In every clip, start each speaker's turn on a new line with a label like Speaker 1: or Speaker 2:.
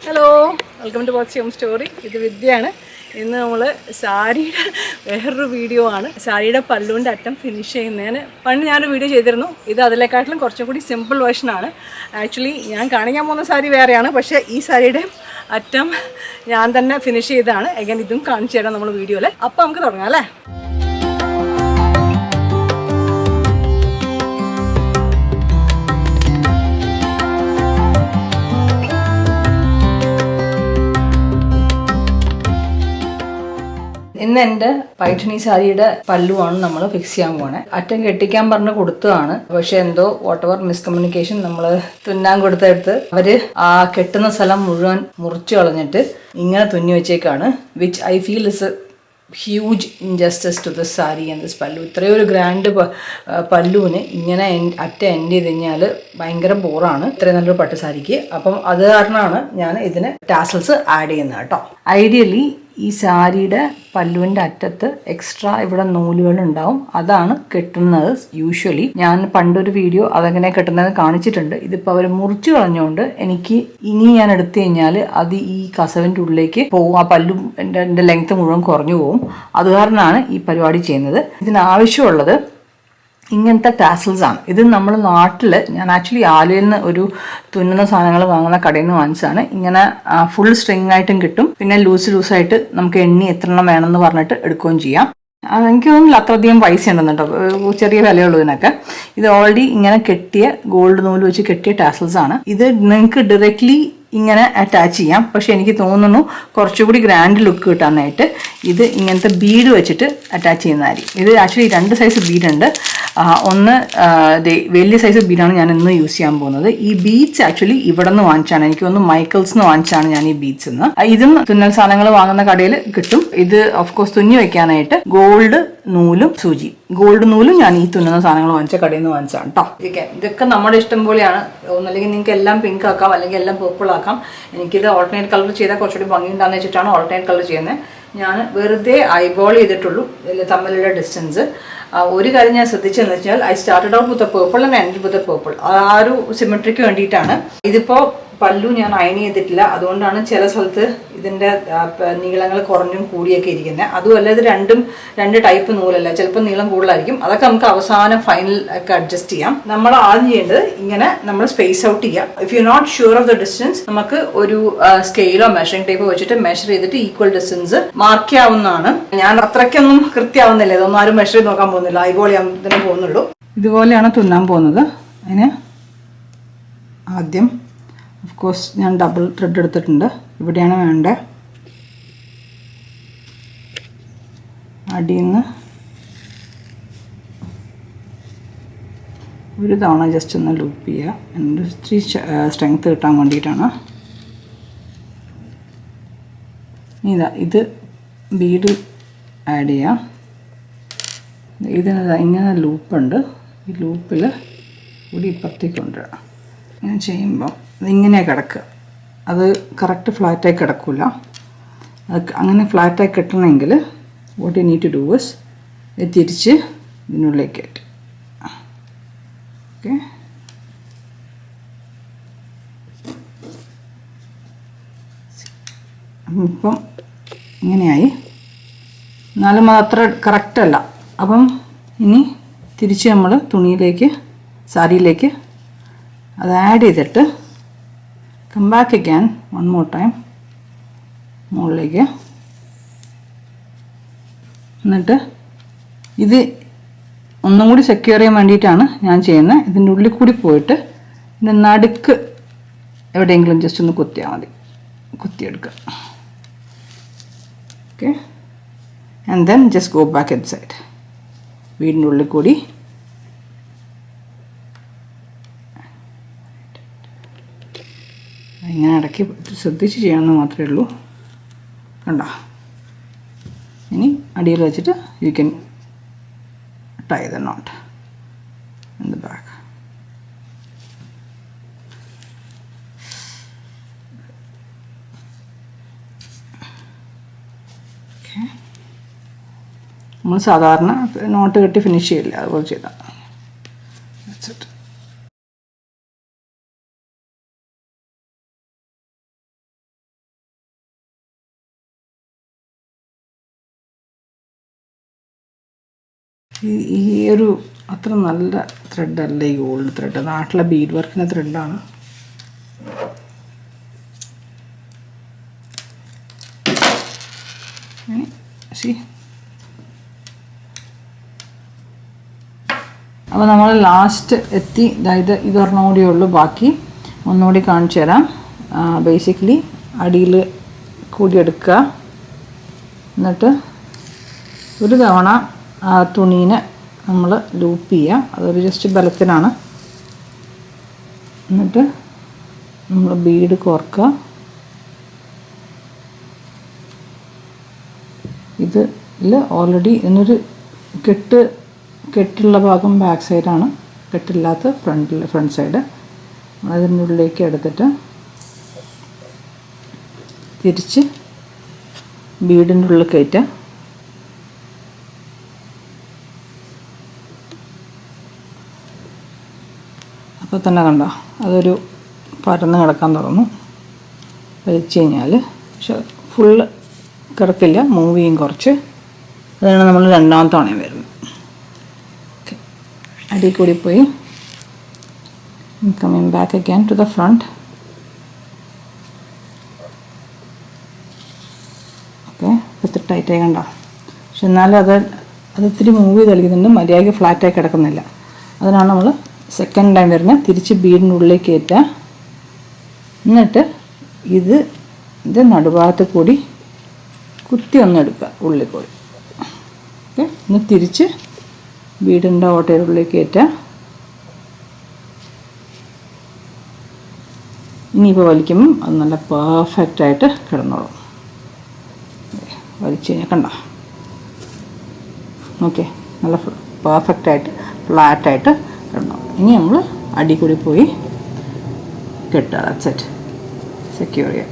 Speaker 1: Hello, welcome to watch home story. ഇത് വിദ്യയാണ്. ഇന്ന് നമ്മൾ സാരിയുടെ വേറൊരു വീഡിയോ ആണ്. സാരിയുടെ പല്ലുവിൻ്റെ അറ്റം ഫിനിഷ് ചെയ്യുന്നതിന് പണ്ട് ഞാനൊരു വീഡിയോ ചെയ്തിരുന്നു. ഇത് അതിലേക്കാട്ടിലും കുറച്ചും കൂടി സിമ്പിൾ വേർഷനാണ്. ആക്ച്വലി ഞാൻ കാണിക്കാൻ പോകുന്ന സാരി വേറെയാണ്, പക്ഷേ ഈ സാരിയുടെ അറ്റം ഞാൻ തന്നെ ഫിനിഷ് ചെയ്തതാണ്. എഗൻ ഇതും കാണിച്ചു തരാം നമ്മൾ വീഡിയോയിൽ. അപ്പോൾ നമുക്ക് തുടങ്ങാം അല്ലേ. ഇന്ന് എൻ്റെ പൈഠിണി സാരിയുടെ പല്ലുവാണ് നമ്മൾ ഫിക്സ് ചെയ്യാൻ പോണേ. അറ്റം കെട്ടിക്കാൻ പറഞ്ഞ് കൊടുത്തതാണ്, പക്ഷെ എന്തോ വാട്ടെവർ മിസ്കമ്മ്യൂണിക്കേഷൻ നമ്മൾ തുന്നാൻ കൊടുത്തെടുത്ത് അവര് ആ കെട്ടുന്ന സ്ഥലം മുഴുവൻ മുറിച്ചു കളഞ്ഞിട്ട് ഇങ്ങനെ തുന്നി വെച്ചേക്കാണ്. Which I feel is huge injustice to this sari and this pallu. ഇത്രയും ഒരു ഗ്രാൻഡ് പല്ലുവിന് ഇങ്ങനെ അറ്റ എൻഡ് ചെയ്ത് കഴിഞ്ഞാൽ ഭയങ്കര ബോറാണ് ഇത്രയും നല്ലൊരു പട്ട് സാരിക്ക്. അപ്പം അത് കാരണമാണ് ഞാൻ ഇതിന് ടാസൽസ് ആഡ് ചെയ്യുന്നത് കേട്ടോ. ഐഡിയലി ഈ സാരിയുടെ പല്ലുവിൻ്റെ അറ്റത്ത് എക്സ്ട്രാ ഇവിടെ നൂലുകൾ ഉണ്ടാവും, അതാണ് കെട്ടുന്നത് യൂഷ്വലി. ഞാൻ പണ്ടൊരു വീഡിയോ അതെങ്ങനെ കെട്ടുന്നത് കാണിച്ചിട്ടുണ്ട്. ഇതിപ്പോൾ അവർ മുറിച്ചു കളഞ്ഞുകൊണ്ട് എനിക്ക് ഇനി ഞാൻ എടുത്തു കഴിഞ്ഞാൽ അത് ഈ കസവിൻ്റെ ഉള്ളിലേക്ക് പോകും, ആ പല്ലു എൻ്റെ ലെങ്ത് മുഴുവൻ കുറഞ്ഞു പോകും. അത് കാരണമാണ് ഈ പരിപാടി ചെയ്യുന്നത്. ഇതിനാവശ്യമുള്ളത് ഇങ്ങനത്തെ ടാസൽസ് ആണ്. ഇത് നമ്മൾ നാട്ടിൽ ഞാൻ ആക്ച്വലി ആലുവയിൽ നിന്ന് ഒരു തുന്നുന്ന സാധനങ്ങൾ വാങ്ങുന്ന കടയിൽ നിന്ന് വാങ്ങിച്ചാണ്. ഇങ്ങനെ ഫുൾ സ്ട്രിങ് ആയിട്ടും കിട്ടും, പിന്നെ ലൂസായിട്ട് നമുക്ക് എണ്ണി എത്ര എണ്ണം വേണമെന്ന് പറഞ്ഞിട്ട് എടുക്കുകയും ചെയ്യാം. എനിക്ക് തോന്നുന്നില്ല അത്രയധികം പൈസ ഉണ്ടെന്ന് കേട്ടോ, ചെറിയ വിലയുള്ളതിനൊക്കെ. ഇത് ഓൾറെഡി ഇങ്ങനെ കെട്ടിയ ഗോൾഡ് നൂല് വെച്ച് കെട്ടിയ ടാസൽസ് ആണ്. ഇത് നിങ്ങൾക്ക് ഡയറക്റ്റ്ലി ഇങ്ങനെ അറ്റാച്ച് ചെയ്യാം, പക്ഷെ എനിക്ക് തോന്നുന്നു കുറച്ചുകൂടി ഗ്രാൻഡ് ലുക്ക് കിട്ടാനായിട്ട് ഇത് ഇങ്ങനത്തെ ബീഡ് വെച്ചിട്ട് അറ്റാച്ച് ചെയ്യുന്നതായിരിക്കും. ഇത് ആക്ച്വലി 2 സൈസ് ബീഡുണ്ട്. ഒന്ന് വലിയ സൈസ് ബീഡാണ് ഞാൻ ഇന്ന് യൂസ് ചെയ്യാൻ പോകുന്നത്. ഈ ബീഡ്സ് ആക്ച്വലി ഇവിടെ നിന്ന് വാങ്ങിച്ചാണ്, എനിക്ക് തോന്നുന്നു മൈക്കിൾസ് നിന്ന് വാങ്ങിച്ചാണ് ഞാൻ ഈ ബീഡ്സ് എന്ന്. ഇതും തുന്നൽ സാധനങ്ങൾ വാങ്ങുന്ന കടയിൽ കിട്ടും. ഇത് ഓഫ്കോഴ്സ് തുന്നി വെക്കാനായിട്ട് ഗോൾഡ് നൂലും സൂചി, ഗോൾഡ് നൂലും ഞാൻ ഈ തുന്നുന്ന സാധനങ്ങൾ വാങ്ങിച്ച കടയിൽ നിന്ന് വാങ്ങിച്ചാണ് കേട്ടോ. ഇതൊക്കെ നമ്മുടെ ഇഷ്ടം പോലെയാണ്. ഒന്നല്ലെങ്കിൽ നിങ്ങൾക്ക് എല്ലാം പിങ്ക് ആക്കാം, അല്ലെങ്കിൽ എല്ലാം പേർപ്പിൾ ആക്കാം. എനിക്കിത് ഓൾട്ടർനേറ്റ് കളർ ചെയ്താൽ കുറച്ചുകൂടി ഭംഗിയുണ്ടാകുന്ന വെച്ചിട്ടാണ് ഓൾട്ടർനേറ്റ് കളർ ചെയ്യുന്നത്. ഞാൻ വെറുതെ ഐബോൾ ചെയ്തിട്ടുള്ളൂ തമ്മിലുള്ള ഡിസ്റ്റൻസ്. ഒരു കാര്യം ഞാൻ ശ്രദ്ധിച്ചതെന്ന് വെച്ചാൽ I started out with a purple and end with a purple. ആ ഒരു സിമെട്രിക്ക് വേണ്ടിയിട്ടാണ്. ഇതിപ്പോൾ പല്ലു ഞാൻ അയൺ ചെയ്തിട്ടില്ല, അതുകൊണ്ടാണ് ചില സ്ഥലത്ത് ഇതിൻ്റെ നീളങ്ങൾ കുറഞ്ഞും കൂടിയൊക്കെ ഇരിക്കുന്നത്. അതുമല്ല ഇത് രണ്ട് ടൈപ്പ് നൂലല്ല, ചിലപ്പോൾ നീളം കൂടുതലായിരിക്കും. അതൊക്കെ നമുക്ക് അവസാനം ഫൈനൽ ഒക്കെ അഡ്ജസ്റ്റ് ചെയ്യാം. നമ്മൾ ആദ്യം ചെയ്യേണ്ടത് ഇങ്ങനെ നമ്മൾ സ്പേസ് ഔട്ട് ചെയ്യാം. If you not sure of the distance നമുക്ക് ഒരു സ്കെയിലോ മെഷറിംഗ് ടേപ്പോ വെച്ചിട്ട് മെഷർ ചെയ്തിട്ട് ഈക്വൽ ഡിസ്റ്റൻസ് മാർക്ക് ചെയ്യാവുന്നതാണ്. ഞാൻ അത്രയ്ക്കൊന്നും കൃത്യമാവുന്നില്ല, ഇതൊന്നും ആരും മെഷർ ചെയ്ത് നോക്കാൻ പോകുന്നില്ല, ഐബോൾ ചെയ്യാൻ തന്നെ പോകുന്നുള്ളൂ. ഇതുപോലെയാണ് തുന്നാൻ പോകുന്നത്. അതിന് ആദ്യം ഓഫ് കോഴ്സ് ഞാൻ ഡബിൾ ത്രെഡ് എടുത്തിട്ടുണ്ട്. ഇവിടെയാണ് വേണ്ടത്. അടിയിൽ നിന്ന് ഒരു തവണ ജസ്റ്റ് ഒന്ന് ലൂപ്പ് ചെയ്യുക. എൻ്റെ ഇച്ചിരി സ്ട്രെങ്ത് കിട്ടാൻ വേണ്ടിയിട്ടാണ്. ഇത് ബീഡ് ആഡ് ചെയ്യാം. ഇതിന് ഇങ്ങനെ ലൂപ്പുണ്ട്, ഈ ലൂപ്പിൽ കൂടി ഇപ്പുറത്തേക്ക് കൊണ്ടുവരാം. ഇങ്ങനെ ചെയ്യുമ്പോൾ അതിങ്ങനെയാണ് കിടക്കുക. അത് കറക്റ്റ് ഫ്ലാറ്റായി കിടക്കില്ല. അത് അങ്ങനെ ഫ്ലാറ്റായി കിട്ടണമെങ്കിൽ what you need to do is ഇത് തിരിച്ച് ഇതിനുള്ളിലേക്ക് കയറ്റും. ഓക്കെ, ഇപ്പം ഇങ്ങനെയായി. എന്നാലും അത്ര കറക്റ്റല്ല. അപ്പം ഇനി തിരിച്ച് നമ്മൾ തുണിയിലേക്ക് സാരിയിലേക്ക് അത് ആഡ് ചെയ്തിട്ട് come back again one more time മുകളിലേക്ക്. എന്നിട്ട് ഇത് ഒന്നും കൂടി സെക്യൂർ ചെയ്യാൻ വേണ്ടിയിട്ടാണ് ഞാൻ ചെയ്യുന്നത്. ഇതിൻ്റെ ഉള്ളിൽ കൂടി പോയിട്ട് ഇതിൻ്റെ നടുക്ക് എവിടെയെങ്കിലും ജസ്റ്റ് ഒന്ന് കുത്തിയാൽ മതി, കുത്തിയെടുക്കുക. Okay, and then just go back at side. വീടിൻ്റെ ഉള്ളിൽ കൂടി ഇങ്ങനെ ഇടയ്ക്ക് ശ്രദ്ധിച്ച് ചെയ്യണമെന്ന് മാത്രമേ ഉള്ളൂ. കണ്ടോ, ഇനി അടിയിൽ വെച്ചിട്ട് you can tie the knot in the back. Okay, നമ്മൾ സാധാരണ നോട്ട് കെട്ടി ഫിനിഷ് ചെയ്യില്ല, അതുപോലെ ചെയ്താൽ. ഈ ഒരു അത്ര നല്ല ത്രെഡല്ല ഈ ഗോൾഡ് ത്രെഡ്, നാട്ടിലെ ബീഡ് വർക്കിൻ്റെ ത്രെഡാണ്. അപ്പോൾ നമ്മൾ ലാസ്റ്റ് എത്തി. അതായത് ഇതൊരെണ്ണം കൂടിയേ ഉള്ളൂ ബാക്കി. ഒന്നുകൂടി കാണിച്ചു തരാം. ബേസിക്കലി അടിയിൽ കൂടിയെടുക്കുക, എന്നിട്ട് ഒരു തവണ ആ തുണീനെ നമ്മൾ ലൂപ്പ് ചെയ്യുക. അതൊരു ജസ്റ്റ് ബലത്തിനാണ്. എന്നിട്ട് നമ്മൾ ബീഡ് കോർക്കുക. ഇതിൽ ഓൾറെഡി ഇതിനൊരു കെട്ടുള്ള ഭാഗം ബാക്ക് സൈഡാണ്, കെട്ടില്ലാത്ത ഫ്രണ്ട് സൈഡ്. അതിൻ്റെ ഉള്ളിലേക്ക് എടുത്തിട്ട് തിരിച്ച് ബീഡിൻ്റെ ഉള്ളിൽ കയറ്റുക. അപ്പോൾ തന്നെ കണ്ടോ അതൊരു പരന്ന് കിടക്കാൻ തുടങ്ങും. വലിച്ചു കഴിഞ്ഞാൽ പക്ഷെ ഫുള്ള് കിടക്കില്ല, മൂവ് ചെയ്യും കുറച്ച്. അതാണ് നമ്മൾ രണ്ടാമത്തെ തവണയും വരുന്നത്. ഓക്കെ, അടിയിൽ കൂടി പോയി coming back again to the front. Okay, ഇത്തിരി ടൈറ്റായി കണ്ടോ. പക്ഷെ എന്നാലും അത് ഇത്തിരി മൂവ് ചെയ്ത് കളിക്കുന്നുണ്ട്, മര്യാദയ്ക്ക് ഫ്ലാറ്റായി കിടക്കുന്നില്ല. അതിനാണ് നമ്മൾ സെക്കൻഡ് ടൈം വരുന്നത്. തിരിച്ച് ബീഡിൻ്റെ ഉള്ളിലേക്ക് കയറ്റുക. എന്നിട്ട് ഇത് നടുഭാഗത്ത് കൂടി കുത്തി ഒന്നെടുക്കുക ഉള്ളിൽ കൂടി. ഓക്കെ, എന്നിട്ട് തിരിച്ച് ബീഡിൻ്റെ ഓട്ടയുടെ ഉള്ളിലേക്ക് കയറ്റുക. ഇനിയിപ്പോൾ വലിക്കുമ്പം അത് നല്ല പെർഫെക്റ്റായിട്ട് കിടന്നോളും. വലിച്ചു കഴിഞ്ഞാൽ കണ്ടോ. ഓക്കെ, നല്ല പെർഫെക്റ്റായിട്ട് ഫ്ലാറ്റായിട്ട് കിടന്നോളും. ഇനി നമ്മൾ അടി കൂടി പോയി കെട്ടുക. സെറ്റ് സെക്യൂർ ചെയ്യുക.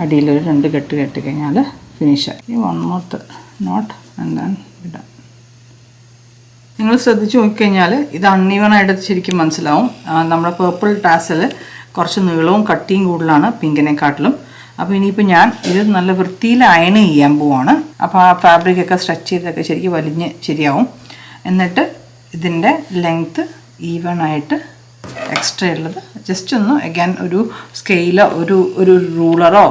Speaker 1: അടിയിലൊരു 2 കെട്ട് കെട്ടിക്കഴിഞ്ഞാൽ ഫിനിഷായി. 1 more നോട്ട് ആൻഡ് ദെൻ ഇടാം. നിങ്ങൾ ശ്രദ്ധിച്ച് നോക്കിക്കഴിഞ്ഞാൽ ഇത് അൺഈവണായിട്ട് ശരിക്കും മനസ്സിലാവും. നമ്മുടെ പേർപ്പിൾ ടാസൽ കുറച്ച് നീളവും കട്ടിയും കൂടുതലാണ് പിങ്കിനെക്കാട്ടിലും. അപ്പോൾ ഇനിയിപ്പോൾ ഞാൻ ഇത് നല്ല വൃത്തിയിൽ അയൺ ചെയ്യാൻ പോവാണ്. അപ്പോൾ ആ ഫാബ്രിക്കൊക്കെ സ്ട്രെച്ച് ചെയ്തൊക്കെ ശരിക്കും വലിഞ്ഞ് ശരിയാവും. എന്നിട്ട് ഇതിൻ്റെ ലെങ്ത്ത് ഈവണായിട്ട് എക്സ്ട്രാ ഉള്ളത് ജസ്റ്റ് ഒന്ന് അഗൈൻ ഒരു സ്കെയിലോ ഒരു റൂളറോ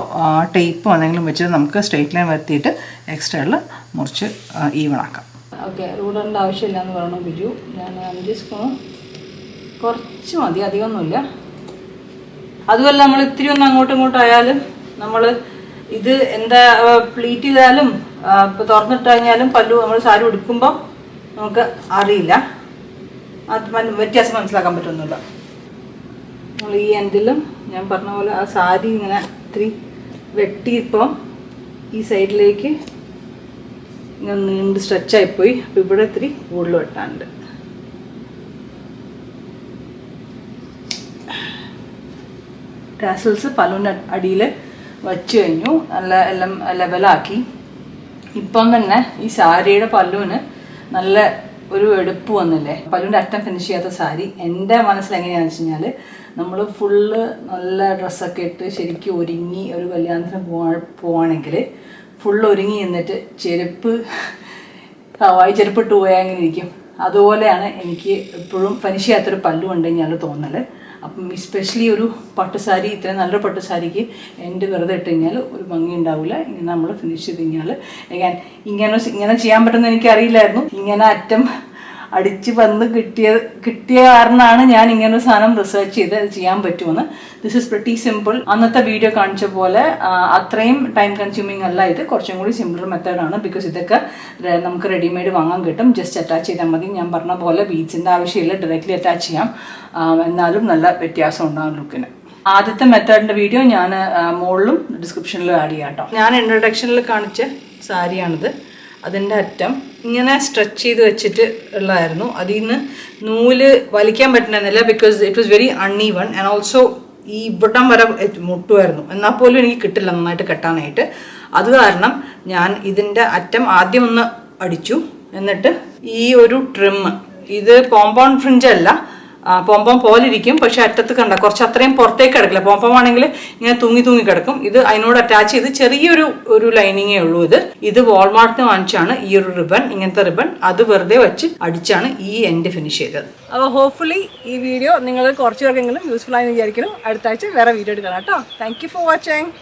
Speaker 1: ടേപ്പോ എന്തെങ്കിലും വെച്ചിട്ട് നമുക്ക് സ്ട്രെയിറ്റ് ലൈൻ വരുത്തിയിട്ട് എക്സ്ട്രാ ഉള്ള മുറിച്ച് ഈവണാക്കാം. ഓക്കെ, റൂളറിൻ്റെ ആവശ്യമില്ല എന്ന് പറഞ്ഞു ബിജു. ഞാൻ 5 സ്പൂൺ കുറച്ച് മതി, അധികമൊന്നുമില്ല. അതുമല്ല നമ്മൾ ഇത്തിരി ഒന്ന് അങ്ങോട്ടും ഇങ്ങോട്ടും ആയാലും നമ്മൾ ഇത് എന്താ പ്ലീറ്റ് ചെയ്താലും ഇപ്പോൾ തുറന്നിട്ട് കഴിഞ്ഞാലും പല്ലു നമ്മൾ സാരി ഉടുക്കുമ്പോൾ നമുക്ക് അറിയില്ല, അത് വ്യത്യാസം മനസ്സിലാക്കാൻ പറ്റുന്നില്ല. നമ്മൾ ഈ എൻഡിലും ഞാൻ പറഞ്ഞ പോലെ ആ സാരി ഇങ്ങനെ ഇത്തിരി വെട്ടിയപ്പം ഈ സൈഡിലേക്ക് ഇങ്ങനെ നീണ്ട് സ്ട്രെച്ചായിപ്പോയി. അപ്പോൾ ഇവിടെ ഇത്തിരി കൂടുതൽ വെട്ടാനുണ്ട്. ടാസൽസ് പല്ലുവിൻ്റെ അടിയിൽ വച്ച് കഴിഞ്ഞു, നല്ല എല്ലാം ലെവലാക്കി. ഇപ്പം തന്നെ ഈ സാരിയുടെ പല്ലുവിന് നല്ല ഒരു എടുപ്പ് വന്നില്ലേ. പല്ലുവിൻ്റെ അറ്റം ഫിനിഷ് ചെയ്യാത്ത സാരി എൻ്റെ മനസ്സിൽ എങ്ങനെയാണെന്ന് വെച്ച് കഴിഞ്ഞാൽ നമ്മൾ ഫുള്ള് നല്ല ഡ്രസ്സൊക്കെ ഇട്ട് ശരിക്കും ഒരുങ്ങി ഒരു കല്യാണത്തിന് പോവാണെങ്കിൽ ഫുള്ള് ഒരുങ്ങി എന്നിട്ട് ചെരുപ്പ് ഹവായി ചെരുപ്പ് ഇട്ട് പോയാൽ എങ്ങനെ ഇരിക്കും, അതുപോലെയാണ് എനിക്ക് എപ്പോഴും ഫിനിഷ് ചെയ്യാത്തൊരു പല്ലു ഉണ്ടെങ്കിൽ ഞാൻ തോന്നൽ. അപ്പം എസ്പെഷ്യലി ഒരു പട്ടുസാരി, ഇത്രയും നല്ലൊരു പട്ടുസാരിക്ക് എൻ്റെ വെറുതെ ഇട്ട് കഴിഞ്ഞാൽ ഒരു ഭംഗി ഉണ്ടാവില്ല. ഇങ്ങനെ നമ്മൾ ഫിനിഷ് ചെയ്ത് കഴിഞ്ഞാൽ ഇങ്ങനെ ചെയ്യാൻ പറ്റുമെന്ന് എനിക്കറിയില്ലായിരുന്നു. ഇങ്ങനെ അറ്റം അടിച്ച് വന്ന് കിട്ടിയ കാരണമാണ് ഞാൻ ഇങ്ങനെ ഒരു സാധനം റിസർച്ച് ചെയ്ത് അത് ചെയ്യാൻ പറ്റുമെന്ന്. This is pretty simple. അന്നത്തെ വീഡിയോ കാണിച്ച പോലെ അത്രയും ടൈം കൺസ്യൂമിങ് അല്ല ഇത്, കുറച്ചും കൂടി സിമ്പിളർ മെത്തേഡാണ്. ബിക്കോസ് ഇതൊക്കെ നമുക്ക് റെഡിമെയ്ഡ് വാങ്ങാൻ കിട്ടും. ജസ്റ്റ് അറ്റാച്ച് ചെയ്താൽ മതി. ഞാൻ പറഞ്ഞ പോലെ ബീഡ്സിൻ്റെ ആവശ്യമില്ല, ഡയറക്റ്റ്ലി അറ്റാച്ച് ചെയ്യാം. എന്നാലും നല്ല വ്യത്യാസം ഉണ്ടാകും ലുക്കിന്. ആദ്യത്തെ മെത്തേഡിൻ്റെ വീഡിയോ ഞാൻ മുകളിലും ഡിസ്ക്രിപ്ഷനിലും ആഡ് ചെയ്യാം കേട്ടോ. ഞാൻ ഇൻട്രൊഡക്ഷനിൽ കാണിച്ച സാരിയാണിത്. അതിൻ്റെ അറ്റം ഇങ്ങനെ സ്ട്രെച്ച് ചെയ്ത് വെച്ചിട്ട് ഉള്ളതായിരുന്നു. അതിൽ നിന്ന് നൂല് വലിക്കാൻ പറ്റുന്നില്ല, because it was very uneven and also ഈ ഇവിടം വരെ മുട്ടുമായിരുന്നു. എന്നാൽ പോലും എനിക്ക് കിട്ടില്ല നന്നായിട്ട് കെട്ടാനായിട്ട്. അത് കാരണം ഞാൻ ഇതിൻ്റെ അറ്റം ആദ്യം ഒന്ന് അടിച്ചു. എന്നിട്ട് ഈ ഒരു ട്രിം, ഇത് പോംപോൺ ഫ്രിഞ്ച് അല്ല, പോംപോം പോലെ ഇരിക്കും, പക്ഷെ അറ്റത്ത് കണ്ട കുറച്ച് അത്രയും പുറത്തേക്ക് കിടക്കില്ല. പോംപോം ആണെങ്കിൽ ഇങ്ങനെ തൂങ്ങി കിടക്കും. ഇത് അതിനോട് അറ്റാച്ച് ചെയ്ത് ചെറിയൊരു ലൈനിങ്ങേ ഉള്ളൂ. ഇത് വാൾമാർട്ടിന് വാങ്ങിച്ചാണ് ഈ ഒരു റിബൺ, ഇങ്ങനത്തെ റിബൺ. അത് വെറുതെ വെച്ച് അടിച്ചാണ് ഈ എൻഡ് ഫിനിഷ് ചെയ്തത്. അപ്പോൾ ഹോപ്പ്ഫുള്ളി ഈ വീഡിയോ നിങ്ങൾ കുറച്ച് പേർക്കെങ്കിലും യൂസ്ഫുൾ ആയി വിചാരിക്കണം. അടുത്ത ആഴ്ച വേറെ വീഡിയോ എടുക്കണം കേട്ടോ. Thank you for watching.